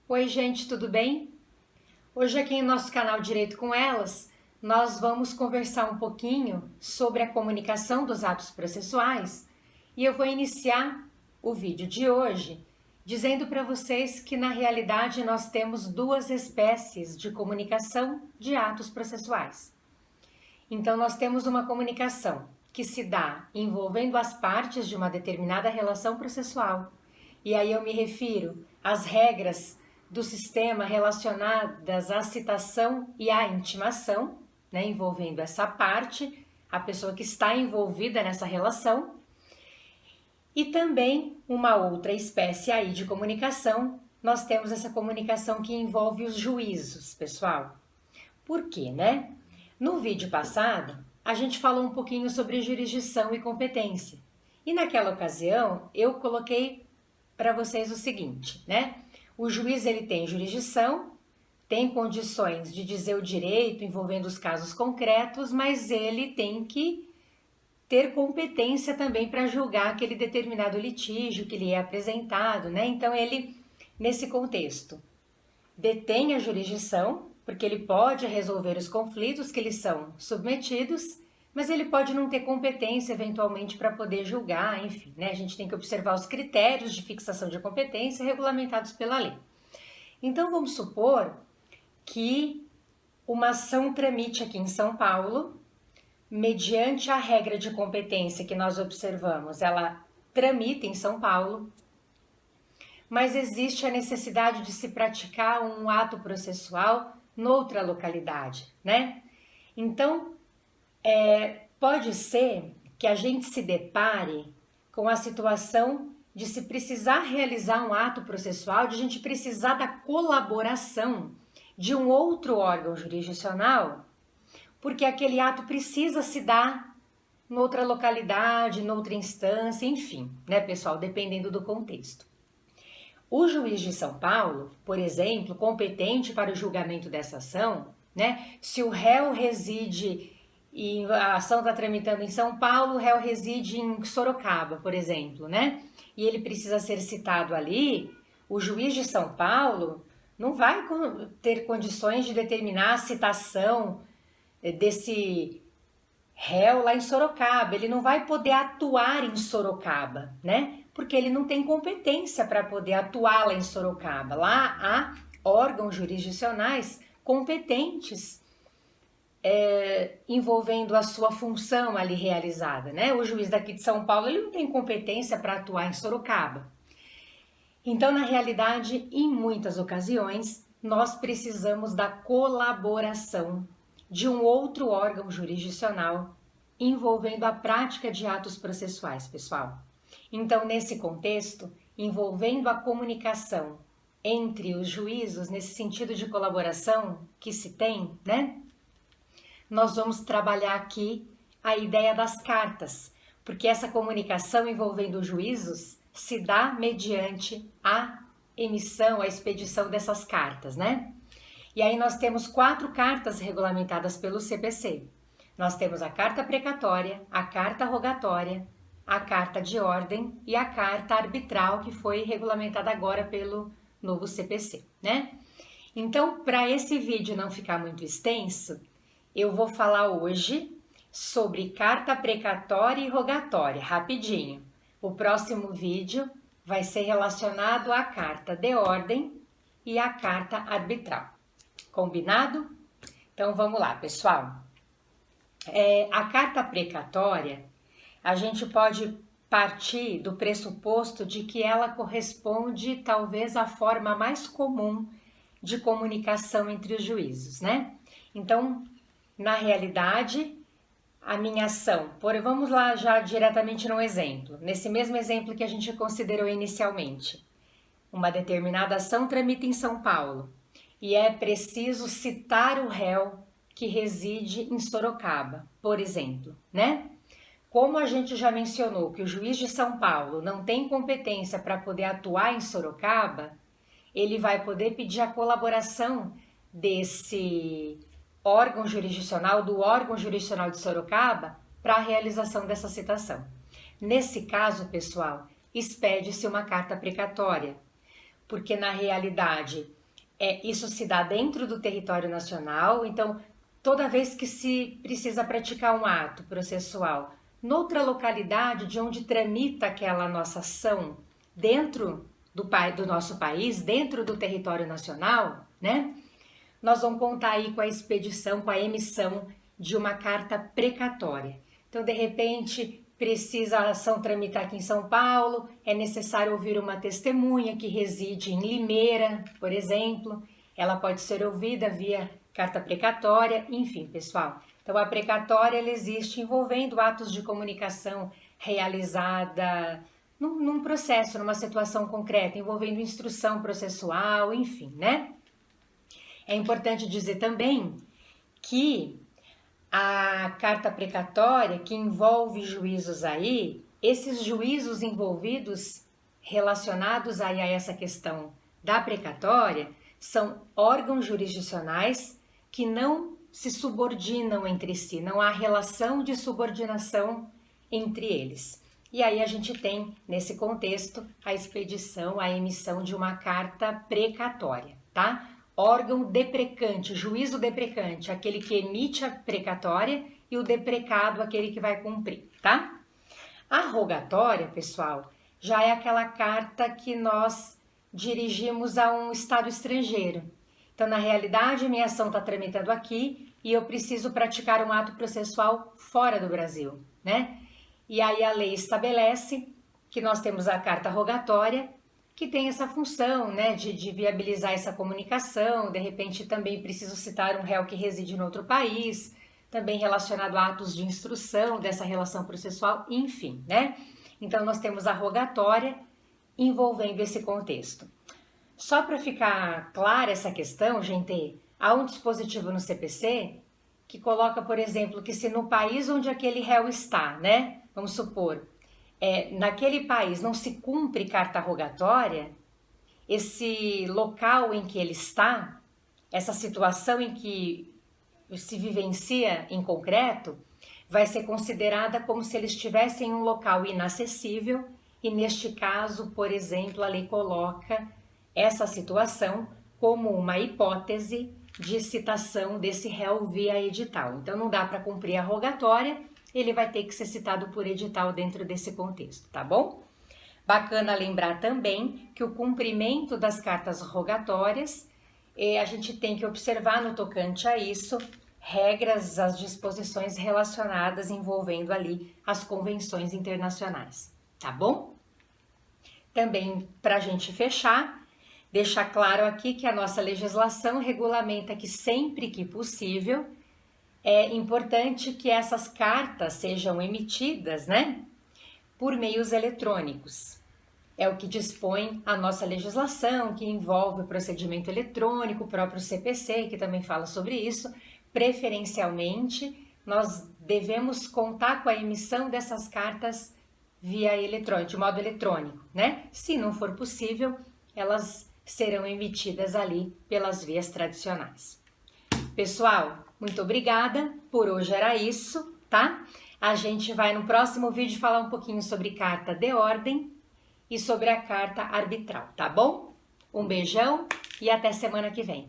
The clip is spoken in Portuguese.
Oi gente, tudo bem? Hoje aqui em nosso canal Direito com Elas, nós vamos conversar um pouquinho sobre a comunicação dos atos processuais e eu vou iniciar o vídeo de hoje dizendo para vocês que na realidade nós temos duas espécies de comunicação de atos processuais. Então nós temos uma comunicação que se dá envolvendo as partes de uma determinada relação processual, e aí eu me refiro às regras do sistema relacionadas à citação e à intimação, né, envolvendo essa parte, a pessoa que está envolvida nessa relação, e também uma outra espécie aí de comunicação, nós temos essa comunicação que envolve os juízos, pessoal. Por quê, né? No vídeo passado, a gente falou um pouquinho sobre jurisdição e competência, e naquela ocasião eu coloquei para vocês o seguinte, né? O juiz ele tem jurisdição, tem condições de dizer o direito envolvendo os casos concretos, mas ele tem que ter competência também para julgar aquele determinado litígio que lhe é apresentado, né? Então ele, nesse contexto, detém a jurisdição, porque ele pode resolver os conflitos que lhe são submetidos, mas ele pode não ter competência eventualmente para poder julgar, enfim, né? A gente tem que observar os critérios de fixação de competência regulamentados pela lei. Então vamos supor que uma ação tramite aqui em São Paulo, mediante a regra de competência que nós observamos, ela tramita em São Paulo, mas existe a necessidade de se praticar um ato processual noutra localidade, né? Então, pode ser que a gente se depare com a situação de se precisar realizar um ato processual, de a gente precisar da colaboração de um outro órgão jurisdicional, porque aquele ato precisa se dar noutra localidade, noutra instância, enfim, né, pessoal, dependendo do contexto. O juiz de São Paulo, por exemplo, competente para o julgamento dessa ação, né, se o réu reside e a ação está tramitando em São Paulo, o réu reside em Sorocaba, por exemplo, né? E ele precisa ser citado ali, o juiz de São Paulo não vai ter condições de determinar a citação desse réu lá em Sorocaba, ele não vai poder atuar em Sorocaba, né? Porque ele não tem competência para poder atuar lá em Sorocaba. Lá há órgãos jurisdicionais competentes envolvendo a sua função ali realizada, né? O juiz daqui de São Paulo, ele não tem competência para atuar em Sorocaba. Então, na realidade, em muitas ocasiões, nós precisamos da colaboração de um outro órgão jurisdicional envolvendo a prática de atos processuais, pessoal. Então, nesse contexto, envolvendo a comunicação entre os juízos, nesse sentido de colaboração que se tem, né? Nós vamos trabalhar aqui a ideia das cartas, porque essa comunicação envolvendo os juízos se dá mediante a emissão, a expedição dessas cartas, né? E aí nós temos 4 cartas regulamentadas pelo CPC. Nós temos a carta precatória, a carta rogatória, a carta de ordem e a carta arbitral, que foi regulamentada agora pelo novo CPC, né? Então, para esse vídeo não ficar muito extenso, eu vou falar hoje sobre carta precatória e rogatória, rapidinho. O próximo vídeo vai ser relacionado à carta de ordem e à carta arbitral. Combinado? Então vamos lá, pessoal. A carta precatória, a gente pode partir do pressuposto de que ela corresponde talvez à forma mais comum de comunicação entre os juízos, né? Então, na realidade, a minha ação, vamos lá já diretamente no exemplo, nesse mesmo exemplo que a gente considerou inicialmente. Uma determinada ação tramita em São Paulo e é preciso citar o réu que reside em Sorocaba, por exemplo, né? Como a gente já mencionou que o juiz de São Paulo não tem competência para poder atuar em Sorocaba, ele vai poder pedir a colaboração desse órgão jurisdicional, do órgão jurisdicional de Sorocaba, para a realização dessa citação. Nesse caso, pessoal, expede-se uma carta precatória, porque na realidade isso se dá dentro do território nacional, então toda vez que se precisa praticar um ato processual noutra localidade de onde tramita aquela nossa ação dentro do nosso país, dentro do território nacional, né? Nós vamos contar aí com a expedição, com a emissão de uma carta precatória. Então, de repente, precisa a ação tramitar aqui em São Paulo, é necessário ouvir uma testemunha que reside em Limeira, por exemplo. Ela pode ser ouvida via carta precatória, enfim, pessoal. Então, a precatória ela existe envolvendo atos de comunicação realizada num processo, numa situação concreta, envolvendo instrução processual, enfim, né? É importante dizer também que a carta precatória, que envolve juízos aí, esses juízos envolvidos relacionados aí a essa questão da precatória, são órgãos jurisdicionais que não se subordinam entre si, não há relação de subordinação entre eles. E aí a gente tem, nesse contexto, a expedição, a emissão de uma carta precatória, tá? Órgão deprecante, juízo deprecante, aquele que emite a precatória, e o deprecado, aquele que vai cumprir, tá? A rogatória, pessoal, já é aquela carta que nós dirigimos a um estado estrangeiro. Então, na realidade, minha ação está tramitando aqui e eu preciso praticar um ato processual fora do Brasil, né? E aí a lei estabelece que nós temos a carta rogatória, que tem essa função, né, de viabilizar essa comunicação. De repente, também preciso citar um réu que reside em outro país, também relacionado a atos de instrução dessa relação processual, enfim, né? Então, nós temos a rogatória envolvendo esse contexto. Só para ficar clara essa questão, gente, há um dispositivo no CPC que coloca, por exemplo, que se no país onde aquele réu está, né, vamos supor, naquele país não se cumpre carta rogatória, esse local em que ele está, essa situação em que se vivencia em concreto, vai ser considerada como se ele estivesse em um local inacessível e, neste caso, por exemplo, a lei coloca essa situação como uma hipótese de citação desse réu via edital. Então, não dá para cumprir a rogatória, ele vai ter que ser citado por edital dentro desse contexto, tá bom? Bacana lembrar também que o cumprimento das cartas rogatórias, a gente tem que observar no tocante a isso, regras, as disposições relacionadas envolvendo ali as convenções internacionais, tá bom? Também, para a gente fechar, deixar claro aqui que a nossa legislação regulamenta que sempre que possível é importante que essas cartas sejam emitidas, né, por meios eletrônicos. É o que dispõe a nossa legislação, que envolve o procedimento eletrônico, o próprio CPC, que também fala sobre isso. Preferencialmente, nós devemos contar com a emissão dessas cartas via eletrônico, de modo eletrônico, né? Se não for possível, elas serão emitidas ali pelas vias tradicionais. Pessoal, muito obrigada, por hoje era isso, tá? A gente vai no próximo vídeo falar um pouquinho sobre carta de ordem e sobre a carta arbitral, tá bom? Um beijão e até semana que vem.